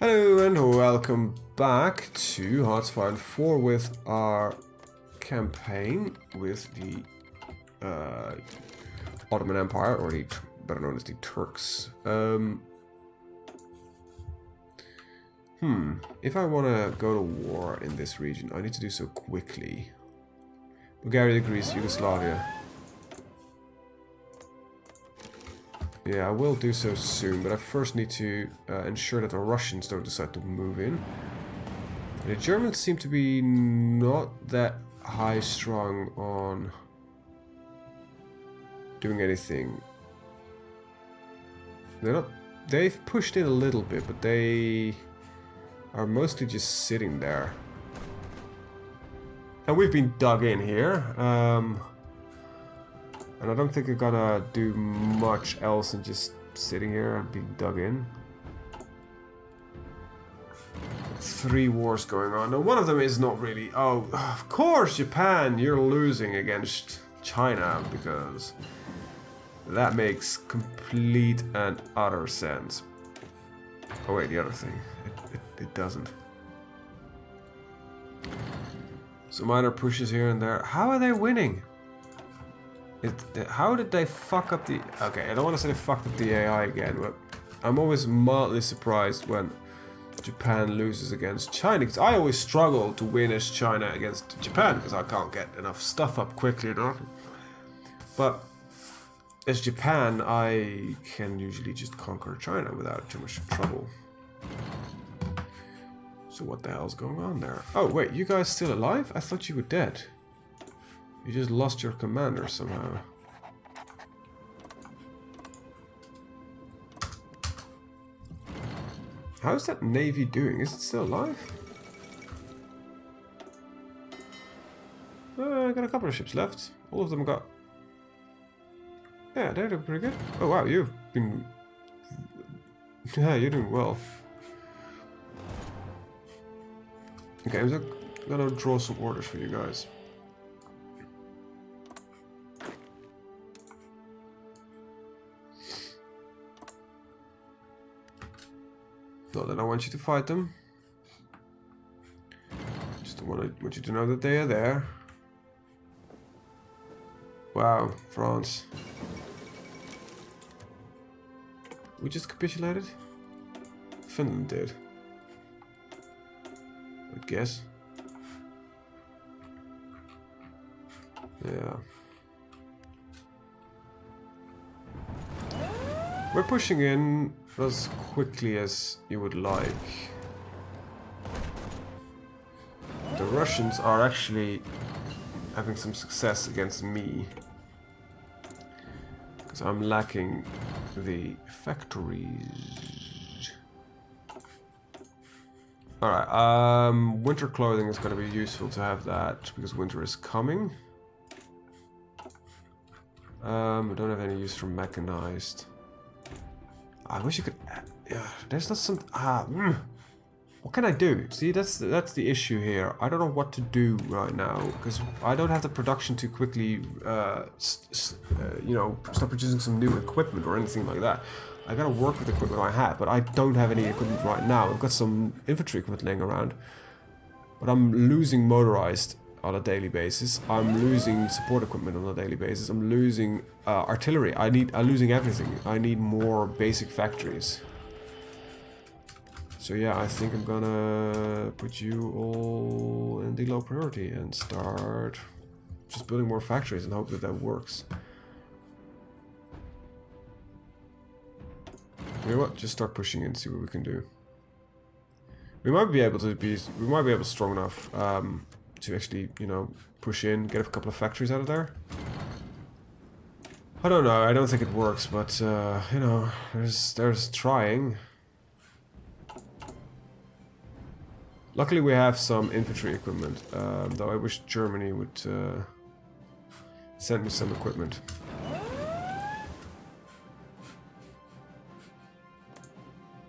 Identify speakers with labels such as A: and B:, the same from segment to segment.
A: Hello and welcome back to Hearts 4 with our campaign with the Ottoman Empire, or the better known as the Turks. If I want to go to war in this region, I need to do so quickly. Bulgaria, Greece, Yugoslavia. Yeah, I will do so soon, but I first need to ensure that the Russians don't decide to move in. The Germans seem to be not that high-strung on doing anything. They're not. They've pushed in a little bit, but they are mostly just sitting there. And we've been dug in here. And I don't think they're gonna do much else than just sitting here and being dug in. 3 wars going on. Now, one of them is not really... Oh, of course, Japan, you're losing against China, because that makes complete and utter sense. Oh wait, the other thing. It doesn't. So minor pushes here and there. How are they winning? How did they fuck up the... Okay, I don't want to say they fucked up the AI again, but I'm always mildly surprised when Japan loses against China, because I always struggle to win as China against Japan, because I can't get enough stuff up quickly enough. But as Japan, I can usually just conquer China without too much trouble. So what the hell's going on there? Oh wait, you guys still alive? I thought you were dead. You just lost your commander somehow. How's that navy doing? Is it still alive? I got a couple of ships left. All of them got... Yeah, they're doing pretty good. Oh wow, you've been... Yeah, you're doing well. Okay, I'm just gonna draw some orders for you guys. Not that I want you to fight them. Just want you to know that they are there. Wow, France. We just capitulated? Finland did. I'd guess. Yeah. We're pushing in as quickly as you would like. The Russians are actually having some success against me, because I'm lacking the factories. Alright, winter clothing is going to be useful to have that, because winter is coming. I don't have any use for mechanized. I wish you could... Yeah, there's not some... What can I do? See, that's the issue here. I don't know what to do right now, because I don't have the production to quickly, you know, start producing some new equipment or anything like that. I gotta work with the equipment I have, but I don't have any equipment right now. I've got some infantry equipment laying around, but I'm losing motorized on a daily basis. I'm losing support equipment on a daily basis. I'm losing artillery. I'm losing everything. I need more basic factories. So yeah, I think I'm gonna put you all in the low priority and start just building more factories and hope that that works. You know what? Just start pushing and see what we can do. We might be able to strong enough to actually, you know, push in, get a couple of factories out of there. I don't know, I don't think it works, but, you know, there's trying. Luckily we have some infantry equipment, though I wish Germany would send me some equipment.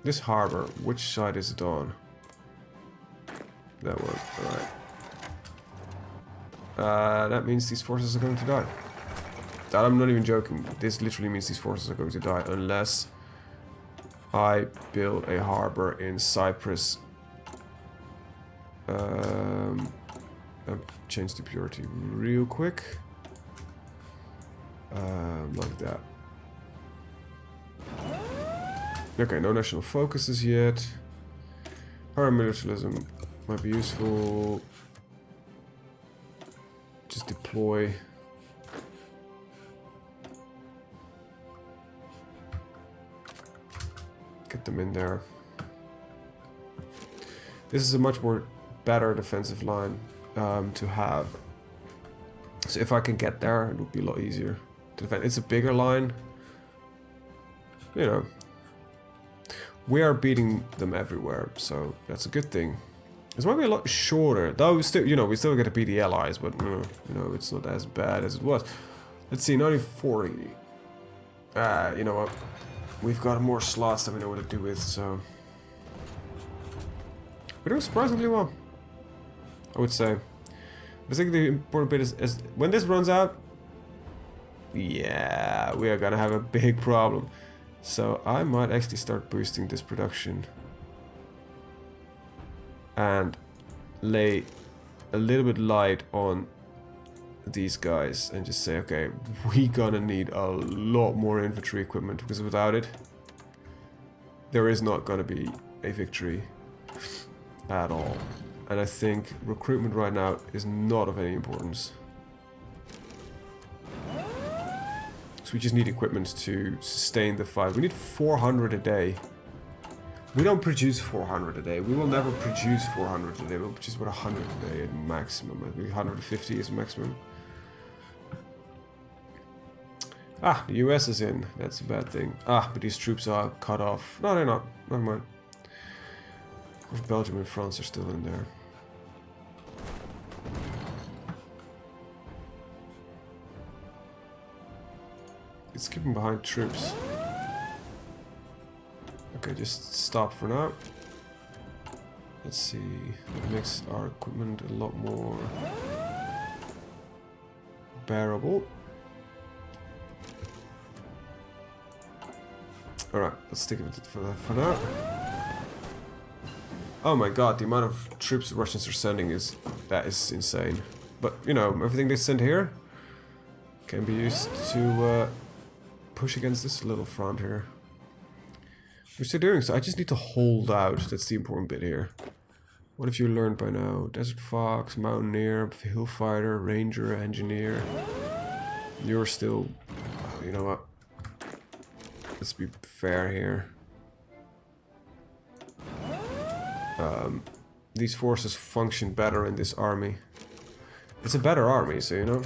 A: This harbor, which side is it on? That one, alright. That means these forces are going to die. That I'm not even joking. This literally means these forces are going to die unless I build a harbor in Cyprus. Change the purity real quick. Like that. Okay, no national focuses yet. Paramilitarism might be useful. Just deploy. Get them in there. This is a much more better defensive line to have. So if I can get there, it would be a lot easier to defend. It's a bigger line. You know. We are beating them everywhere, so that's a good thing. This might be a lot shorter, though. We still, we still get to beat the allies, but it's not as bad as it was. Let's see, 1940. You know what? We've got more slots than we know what to do with, so we're doing surprisingly well, I would say. I think the important bit is when this runs out, yeah, we are gonna have a big problem. So I might actually start boosting this production and lay a little bit light on these guys and just say, okay, we gonna need a lot more infantry equipment, because without it, there is not gonna be a victory at all. And I think recruitment right now is not of any importance. So we just need equipment to sustain the fight. We need 400 a day. We don't produce 400 a day. We will never produce 400 a day. We'll produce about 100 a day at maximum. I think 150 is maximum. Ah, the US is in. That's a bad thing. Ah, but these troops are cut off. No, they're not. Never mind. Of course, Belgium and France are still in there. It's keeping behind troops. Okay, just stop for now. Let's see. It makes our equipment a lot more bearable. Alright, let's stick with it for now. Oh my god, the amount of troops the Russians are sending is insane. But, everything they send here can be used to push against this little front here. Which they're doing, so I just need to hold out. That's the important bit here. What have you learned by now? Desert Fox, Mountaineer, Hillfighter, Ranger, Engineer. You're still... Oh, you know what? Let's be fair here. These forces function better in this army. It's a better army, so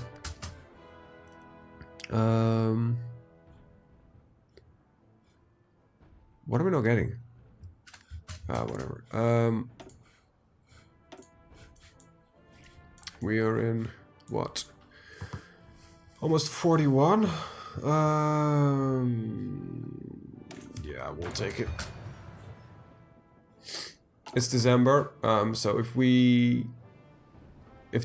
A: what are we not getting? Whatever. We are in what? Almost 41. Yeah, we'll take it. It's December, so if the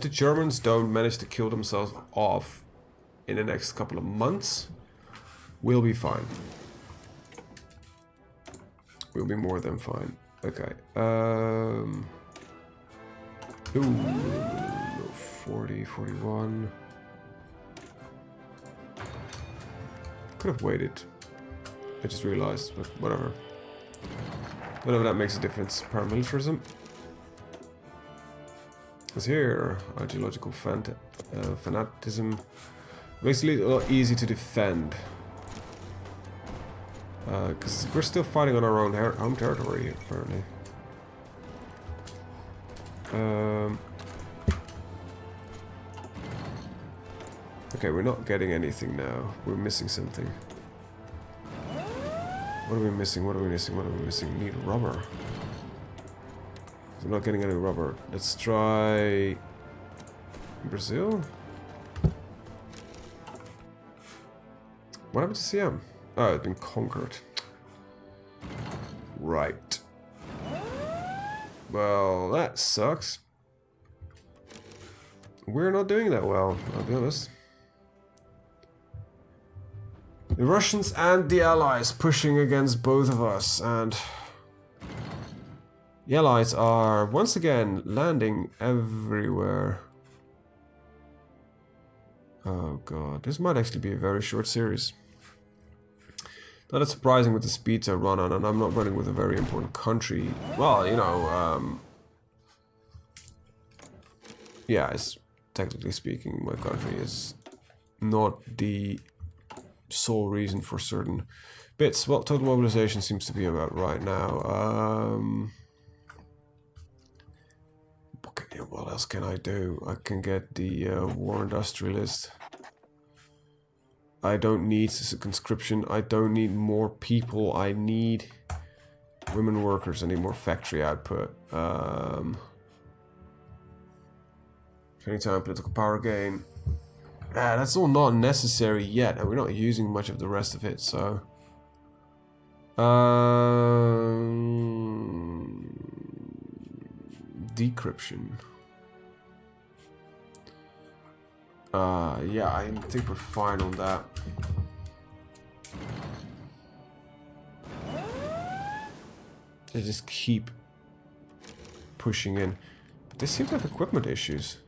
A: Germans don't manage to kill themselves off in the next couple of months, we'll be fine. We'll be more than fine. Okay. Ooh, 40, 41. Could have waited. I just realized, but whatever. Whatever that makes a difference. Paramilitarism is here. Ideological fanatism. Basically, a lot easy to defend. Because we're still fighting on our own home territory, apparently. Okay, we're not getting anything now. We're missing something. What are we missing? What are we missing? What are we missing? We need rubber. I'm not getting any rubber. Let's try... Brazil? What happened to Siam? Oh, it's been conquered. Right. Well, that sucks. We're not doing that well, I'll be honest. The Russians and the Allies pushing against both of us, and the Allies are once again landing everywhere. Oh god, this might actually be a very short series. Not that surprising with the speeds I run on, and I'm not running with a very important country. Well, you know, yeah, it's technically speaking, my country is not the sole reason for certain bits. Well, total mobilization seems to be about right now. What else can I do? I can get the war industrialist. I don't need conscription. I don't need more people. I need women workers. I need more factory output. Training time, political power gain. That's all not necessary yet, and we're not using much of the rest of it, so... decryption. Yeah, I think we're fine on that. They just keep pushing in. But they seem to have equipment issues.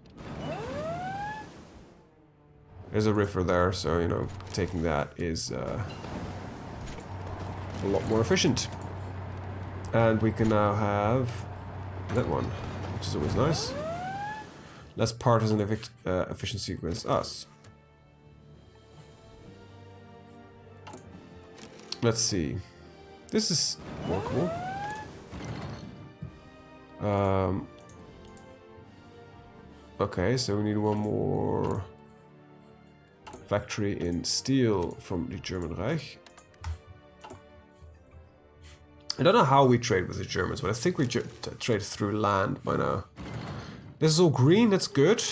A: There's a river there, so, you know, taking that is a lot more efficient. And we can now have that one, which is always nice. Less partisan efficiency against us. Let's see. This is workable. Okay, so we need one more factory in steel from the German Reich. I don't know how we trade with the Germans, but I think we trade through land by now. This is all green, that's good.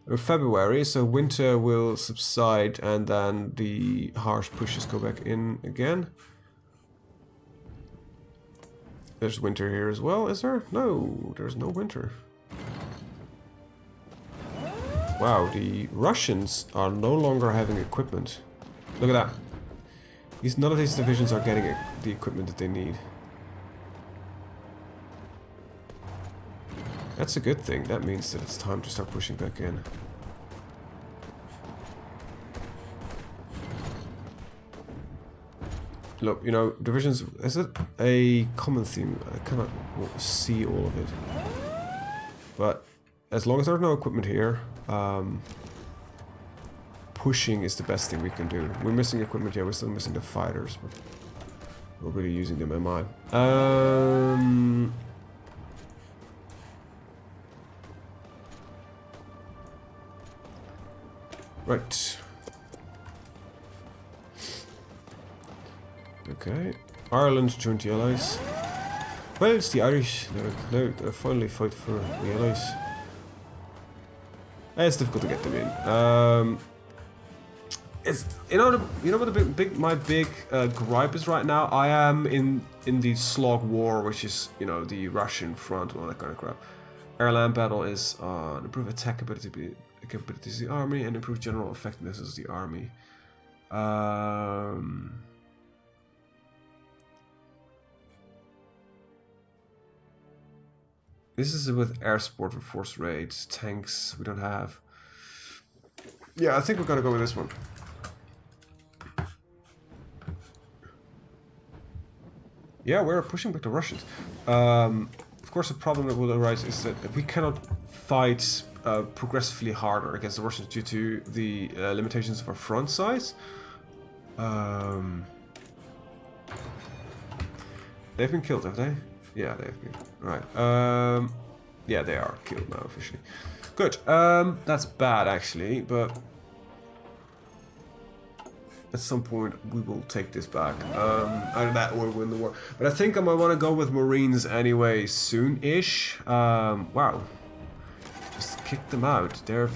A: We're February, so winter will subside and then the harsh pushes go back in again. There's winter here as well, is there? No, there's no winter. Wow, the Russians are no longer having equipment. Look at that. None of these divisions are getting the equipment that they need. That's a good thing. That means that it's time to start pushing back in. Look, you know, divisions... Is it a common theme? I cannot see all of it. But as long as there's no equipment here, pushing is the best thing we can do. We're missing equipment here, we're still missing the fighters, but we're really using them, am I? Right. Okay. Ireland joined the Allies. Well, it's the Irish. They're gonna finally fight for the Allies. It's difficult to get them in. It's you know what my big gripe is right now. I am in the slog war, which is the Russian front and all that kind of crap. Air land battle is improve attack capabilities of the army and improve general effectiveness of the army. This is with air support for force raids, tanks we don't have. Yeah, I think we're gonna go with this one. Yeah, we're pushing back the Russians. Of course, the problem that will arise is that we cannot fight progressively harder against the Russians due to the limitations of our front size. They've been killed, have they? Yeah, they've been. Right. Yeah, they are killed now officially. Good. That's bad actually, but at some point we will take this back. Either that or win the war. But I think I might want to go with Marines anyway soon-ish. Wow. Just kick them out. They're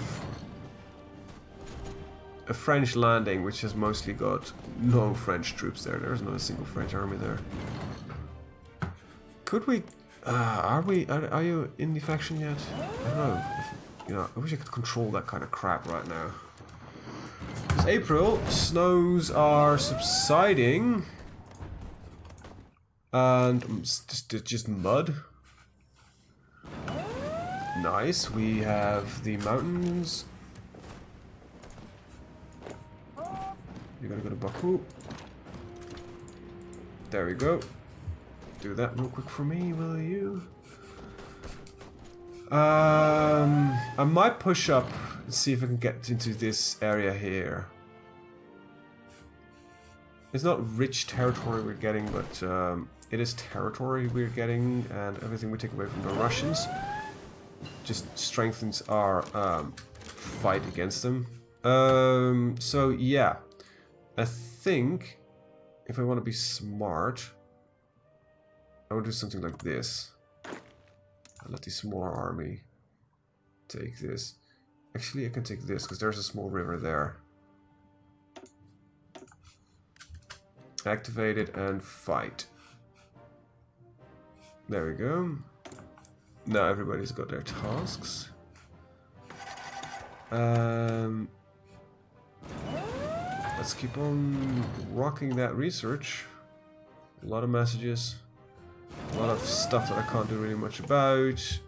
A: a French landing, which has mostly got no French troops there. There's not a single French army there. Could we... are you in the faction yet? I don't know. I wish I could control that kind of crap right now. Because April. Snows are subsiding. And just mud. Nice. We have the mountains. You gotta go to Baku. There we go. Do that real quick for me, will you? I might push up and see if I can get into this area here. It's not rich territory we're getting, but it is territory we're getting, and everything we take away from the Russians just strengthens our fight against them. So yeah, I think if I want to be smart, I would do something like this. I'll let the smaller army take this. Actually, I can take this because there's a small river there. Activate it and fight. There we go. Now everybody's got their tasks. Let's keep on rocking that research. A lot of messages. A lot of stuff that I can't do really much about.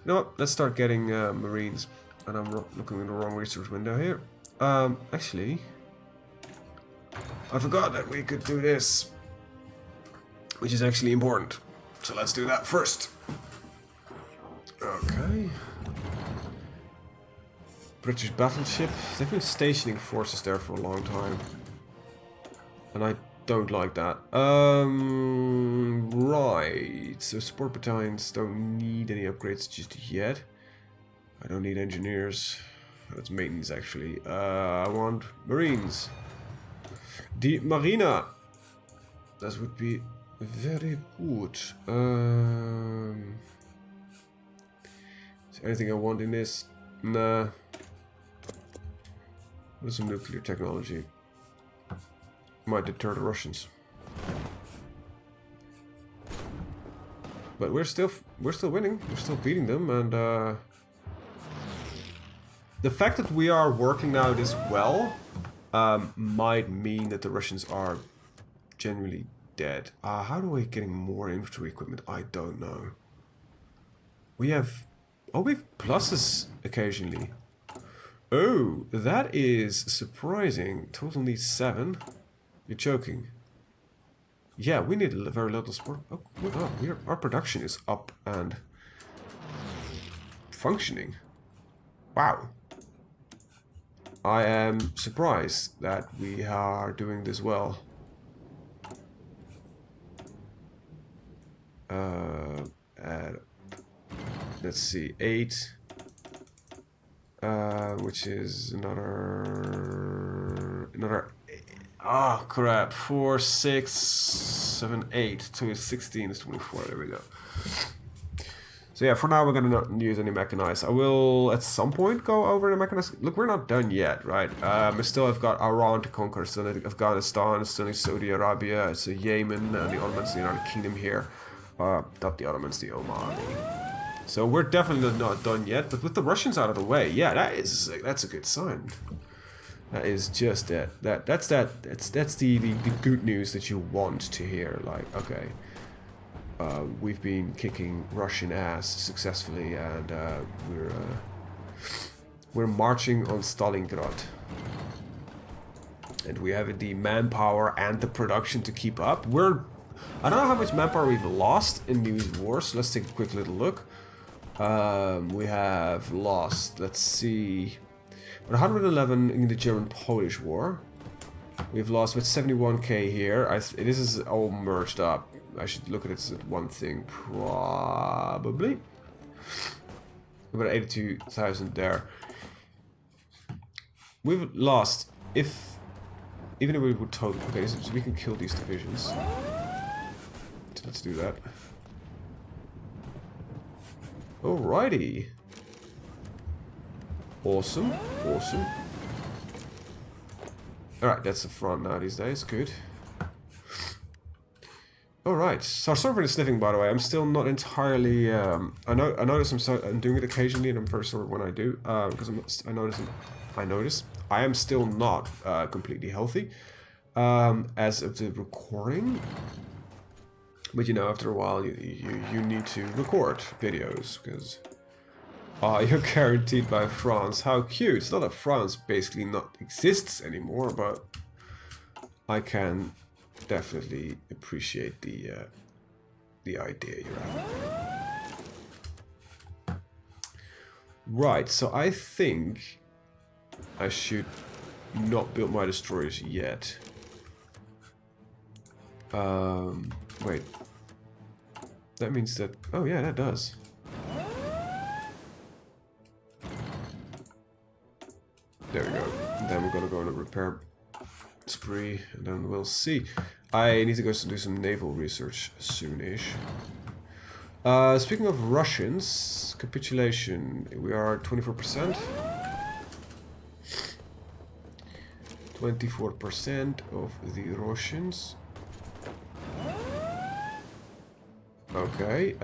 A: You know what? Let's start getting Marines. And I'm looking in the wrong research window here. Actually, I forgot that we could do this, which is actually important. So let's do that first. Okay. British battleship. They've been stationing forces there for a long time. And I don't like that. Right. So support battalions don't need any upgrades just yet. I don't need engineers. That's maintenance actually. I want Marines. Die Marina. That would be very good. Is there anything I want in this? Nah. With some nuclear technology. Might deter the Russians. But we're still winning. We're still beating them, and the fact that we are working now this well might mean that the Russians are generally dead. How do we getting more infantry equipment? I don't know. We have pluses occasionally. Oh, that is surprising. Total needs 7. You're joking. Yeah, we need very little support. Oh, wow, our production is up and functioning. Wow. I am surprised that we are doing this well. Let's see, 8. Which is another oh crap, 4, 6, 7, 8, 2 is 16 is 24. There we go. So yeah, for now we're gonna not use any mechanized. I will at some point go over the mechanized. Look, we're not done yet, right? I still have got Iran to conquer, still need Afghanistan, still need Saudi Arabia, it's Yemen, and the Ottomans, the United Kingdom here. Not the Ottomans, the Omani. So we're definitely not done yet, but with the Russians out of the way, yeah, that's a good sign. That is just it. That's the good news that you want to hear. Like, okay, we've been kicking Russian ass successfully, and we're marching on Stalingrad, and we have the manpower and the production to keep up. I don't know how much manpower we've lost in these wars. So let's take a quick little look. We have lost, let's see, 111 in the German-Polish War. We've lost with 71k here. This is all merged up. I should look at it as one thing, probably. About 82,000 there. We've lost, even if we would total, okay, so we can kill these divisions. So let's do that. Alrighty. Awesome, awesome. Alright, that's the front now these days, good. Alright, so sorry for the sniffing, by the way. I'm still not entirely, I notice I'm doing it occasionally, and I'm very sorry when I do, because I notice I'm I notice. I am still not completely healthy as of the recording. But you know, after a while, you need to record videos because you're guaranteed by France. How cute! It's not that France basically not exists anymore, but I can definitely appreciate the idea you're having. Right, so I think I should not build my destroyers yet. Wait. That means that... Oh yeah, that does. There we go. And then we're gonna go on a repair spree, and then we'll see. I need to go do some naval research soonish. Speaking of Russians, capitulation. We are 24%. 24% of the Russians. Okay.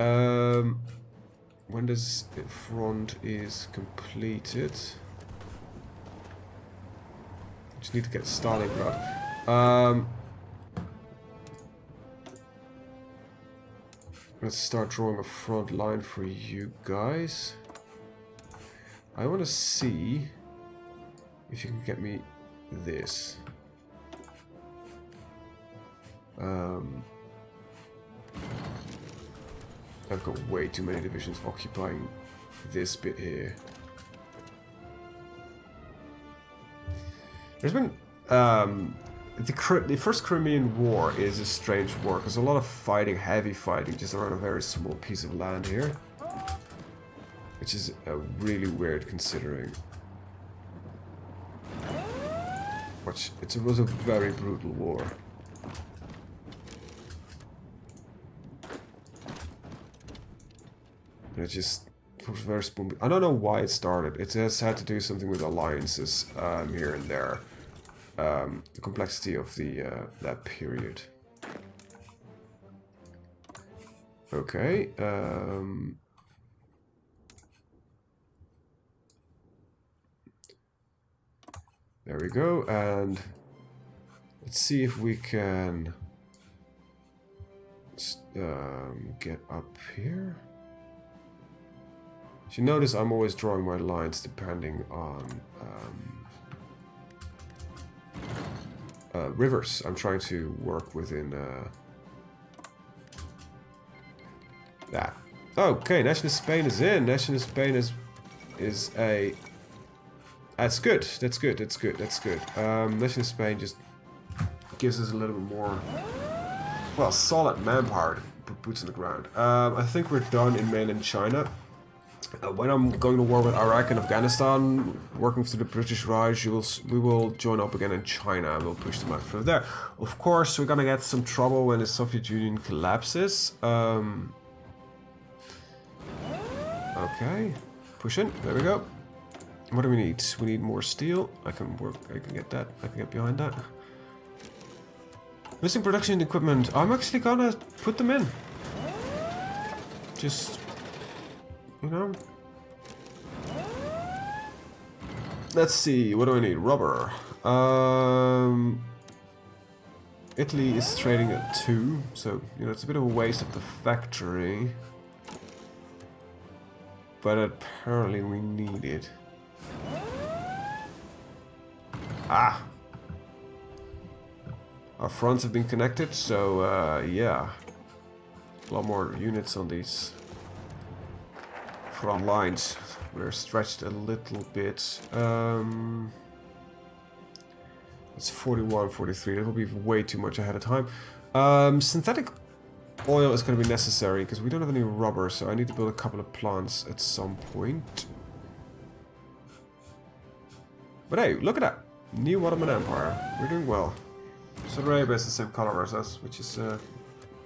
A: When this front is completed, just need to get Stalingrad. Let's start drawing a front line for you guys. I want to see if you can get me this. I've got way too many divisions occupying this bit here. There's been the first Crimean War is a strange war because a lot of fighting, heavy fighting, just around a very small piece of land here, which is really weird considering. Which it was a very brutal war. And it just was very spoon. I don't know why it started. It has had to do something with alliances here and there. The complexity of the that period. Okay. There we go, and let's see if we can get up here. You notice I'm always drawing my lines depending on rivers. I'm trying to work within that. Okay, Nationalist Spain is in. Nationalist Spain is a... That's good. That's good. That's good. That's good. Nationalist Spain just gives us a little bit more, well, solid manpower to put boots on the ground. I think we're done in mainland China. When I'm going to war with Iraq and Afghanistan, working for the British Raj, we will join up again in China and we'll push them out from there. Of course, we're gonna get some trouble when the Soviet Union collapses. Okay, push in. There we go. What do we need? We need more steel. I can get that. I can get behind that. Missing production equipment. I'm actually gonna put them in. Just... you know. Let's see, what do I need? Rubber. Italy is trading at 2, so you know it's a bit of a waste of the factory. But apparently we need it. Ah! Our fronts have been connected, so yeah. A lot more units on these front lines. We're stretched a little bit. It's 41, 43. That will be way too much ahead of time. Synthetic oil is going to be necessary because we don't have any rubber, so I need to build a couple of plants at some point. But hey, look at that. New Ottoman Empire. We're doing well. Saudi Arabia is the same color as us, which is...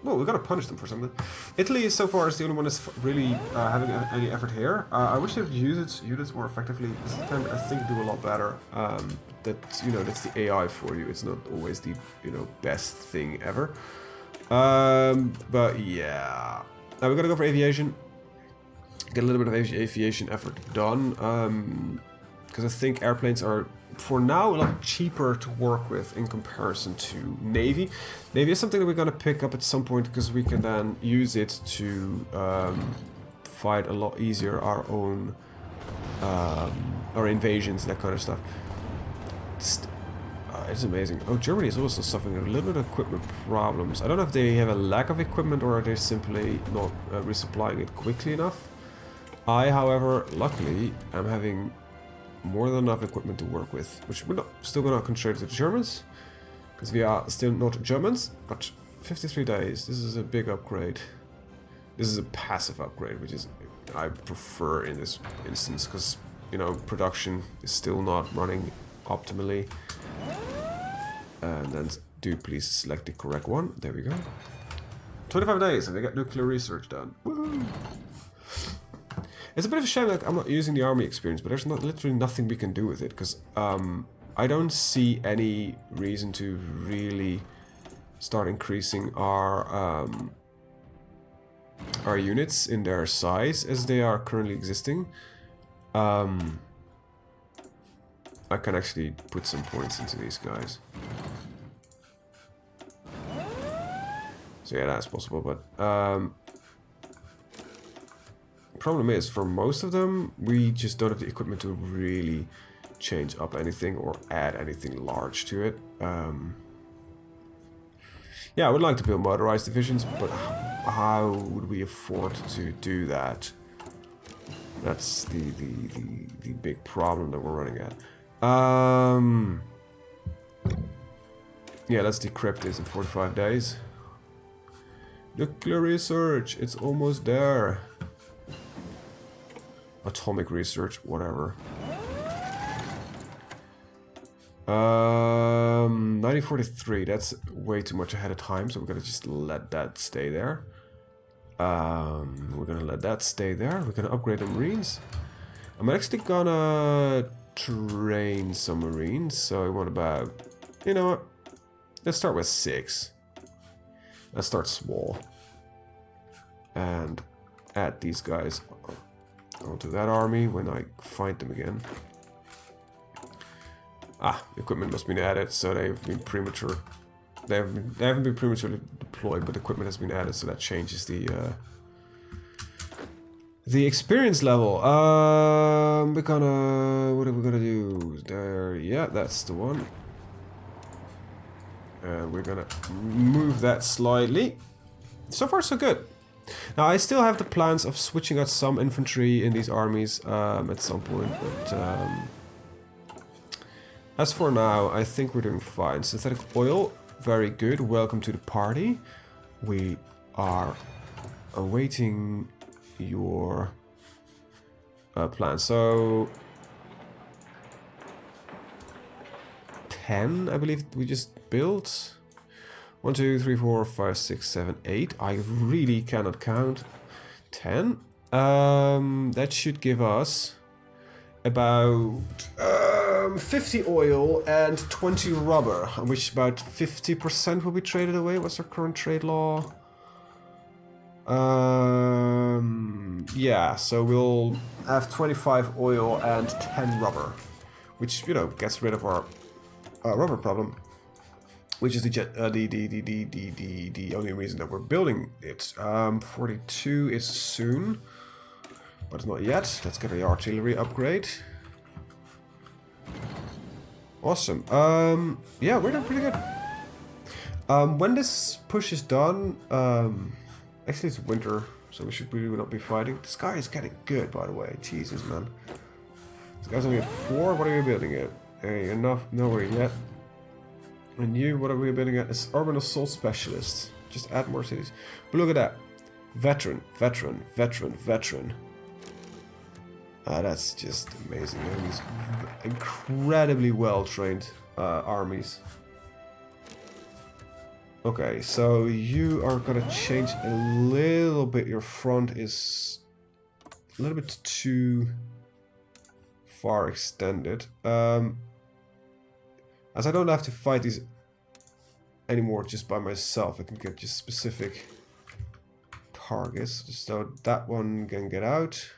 A: well, we gotta punish them for something. Italy is so far is the only one that's really having any effort here. I wish they would use its units more effectively. This can, I think, do a lot better. That, you know, that's the AI for you. It's not always the, you know, best thing ever. But yeah, now we're gonna go for aviation. Get a little bit of aviation effort done. because I think airplanes are, for now, a lot cheaper to work with in comparison to Navy. Navy is something that we're going to pick up at some point, because we can then use it to fight a lot easier our own our invasions, that kind of stuff. It's amazing. Oh, Germany is also suffering a little bit of equipment problems. I don't know if they have a lack of equipment or are they simply not resupplying it quickly enough. I, however, luckily am having more than enough equipment to work with, which we're not still going to concentrate to the Germans, because we are still not Germans. But 53 days, this is a big upgrade. This is a passive upgrade, which is I prefer in this instance, because, you know, production is still not running optimally. And then do please select the correct one. There we go. 25 days and I got nuclear research done. Woohoo! It's a bit of a shame that I'm not using the army experience, but there's literally nothing we can do with it, because I don't see any reason to really start increasing our units in their size as they are currently existing. I can actually put some points into these guys. So yeah, that's possible, but problem is, for most of them, we just don't have the equipment to really change up anything or add anything large to it. Yeah, I would like to build motorized divisions, but how would we afford to do that? That's the big problem that we're running at. Yeah, let's decrypt this in 45 days. Nuclear research, it's almost there. Atomic research, whatever. 1943, that's way too much ahead of time, so we're gonna just let that stay there. We're gonna let that stay there. We're gonna upgrade the Marines. I'm actually gonna train some Marines, so I want about, you know what, let's start with 6. Let's start small and add these guys onto that army when I find them again. Ah, equipment must be added, so they've been premature. They haven't been prematurely deployed, but equipment has been added, so that changes the experience level. We're gonna, what are we gonna do? There, yeah, that's the one. And we're gonna move that slightly. So far, so good. Now, I still have the plans of switching out some infantry in these armies at some point, but as for now, I think we're doing fine. Synthetic oil, very good. Welcome to the party. We are awaiting your plan. So 10, I believe we just built. 1, 2, 3, 4, 5, 6, 7, 8. I really cannot count. 10. That should give us about 50 oil and 20 rubber, which about 50% will be traded away. What's our current trade law? Yeah, so we'll have 25 oil and 10 rubber, which, you know, gets rid of our rubber problem, which is the only reason that we're building it. 42 is soon, but it's not yet. Let's get the artillery upgrade. Awesome. Yeah, we're doing pretty good. When this push is done, actually it's winter, so we should really not be fighting. This guy is getting good, by the way. Jesus, man. This guy's only at 4. What are you building at? Hey, enough, nowhere yet. And you, what are we building at? It's Urban Assault Specialist. Just add more cities. But look at that. Veteran, veteran, veteran, veteran. That's just amazing. These incredibly well-trained armies. Okay, so you are gonna change a little bit. Your front is a little bit too far extended. As I don't have to fight these anymore just by myself, I can get just specific targets. So that one can get out.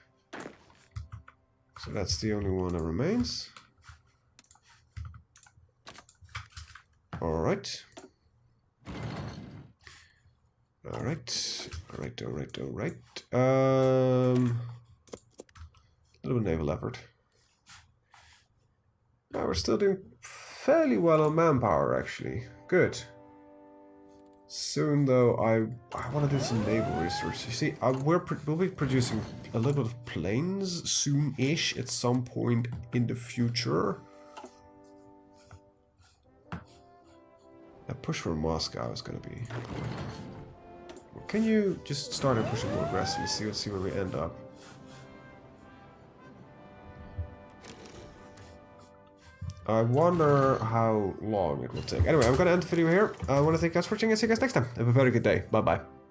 A: So that's the only one that remains. Alright. Alright. Alright, alright, alright. A little bit of naval effort. Now we're still doing fairly well on manpower, actually. Good. Soon, though, I want to do some naval research. You see, we'll be producing a little bit of planes soon-ish at some point in the future. A push for Moscow is going to be... Can you just start pushing more aggressively? See where we end up. I wonder how long it will take. Anyway, I'm going to end the video here. I want to thank you guys for watching and see you guys next time. Have a very good day. Bye-bye.